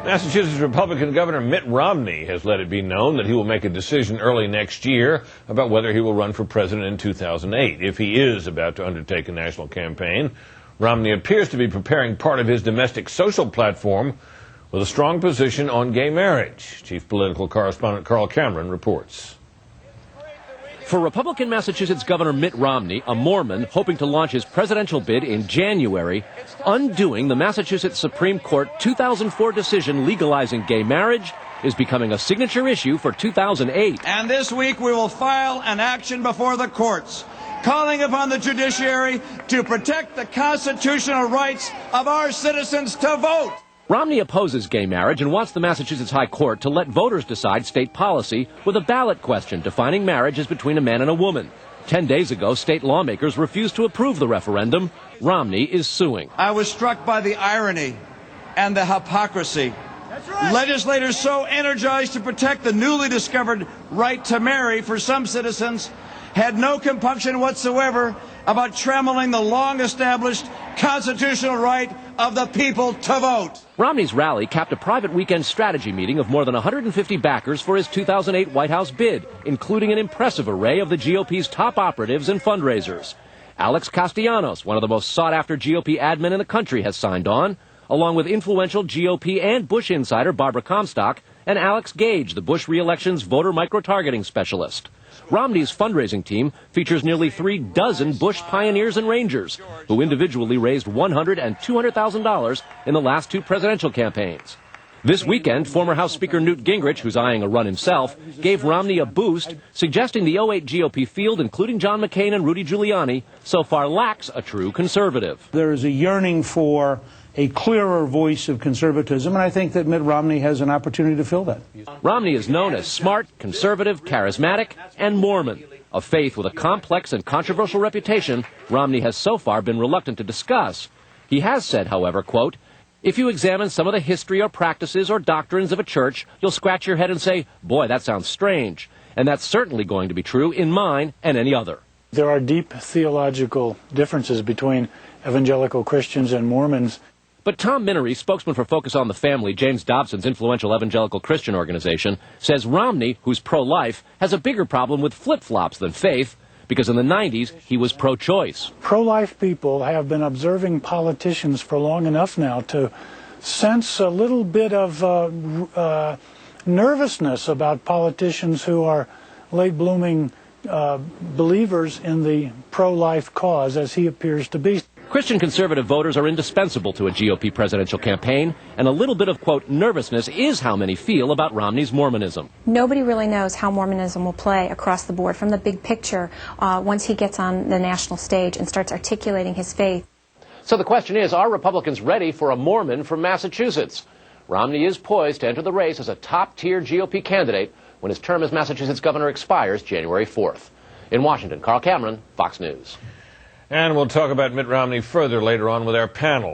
Massachusetts Republican Governor Mitt Romney has let it be known that he will make a decision early next year about whether he will run for president in 2008. If he is about to undertake a national campaign, Romney appears to be preparing part of his domestic social platform with a strong position on gay marriage. Chief political correspondent Carl Cameron reports. For Republican Massachusetts Governor Mitt Romney, a Mormon hoping to launch his presidential bid in January, undoing the Massachusetts Supreme Court 2004 decision legalizing gay marriage is becoming a signature issue for 2008. And this week we will file an action before the courts, calling upon the judiciary to protect the constitutional rights of our citizens to vote. Romney opposes gay marriage and wants the Massachusetts High Court to let voters decide state policy with a ballot question defining marriage as between a man and a woman. 10 days ago, state lawmakers refused to approve the referendum. Romney is suing. I was struck by the irony and the hypocrisy. That's right. Legislators so energized to protect the newly discovered right to marry for some citizens had no compunction whatsoever about trammeling the long-established constitutional right of the people to vote. Romney's rally capped a private weekend strategy meeting of more than 150 backers for his 2008 White House bid, including an impressive array of the GOP's top operatives and fundraisers. Alex Castellanos, one of the most sought-after GOP admin in the country, has signed on, along with influential GOP and Bush insider Barbara Comstock and Alex Gage, the Bush re-election's voter micro-targeting specialist. Romney's fundraising team features nearly 36 Bush pioneers and rangers who individually raised $100,000 and $200,000 in the last two presidential campaigns. This weekend, former House Speaker Newt Gingrich, who's eyeing a run himself, gave Romney a boost, suggesting the 2008 GOP field, including John McCain and Rudy Giuliani, so far lacks a true conservative. There is a yearning for a clearer voice of conservatism, and I think that Mitt Romney has an opportunity to fill that. Romney is known as smart, conservative, charismatic, and Mormon. A faith with a complex and controversial reputation, Romney has so far been reluctant to discuss. He has said, however, quote, "If you examine some of the history or practices or doctrines of a church, you'll scratch your head and say, boy, that sounds strange. And that's certainly going to be true in mine and any other." There are deep theological differences between evangelical Christians and Mormons. But Tom Minery, spokesman for Focus on the Family, James Dobson's influential evangelical Christian organization, says Romney, who's pro-life, has a bigger problem with flip-flops than faith, because in the 90s, he was pro-choice. Pro-life people have been observing politicians for long enough now to sense a little bit of nervousness about politicians who are late-blooming believers in the pro-life cause, as he appears to be. Christian conservative voters are indispensable to a GOP presidential campaign, and a little bit of, quote, nervousness is how many feel about Romney's Mormonism. Nobody really knows how Mormonism will play across the board from the big picture once he gets on the national stage and starts articulating his faith. So the question is, are Republicans ready for a Mormon from Massachusetts? Romney is poised to enter the race as a top-tier GOP candidate when his term as Massachusetts governor expires January 4th. In Washington, Carl Cameron, Fox News. And we'll talk about Mitt Romney further later on with our panel.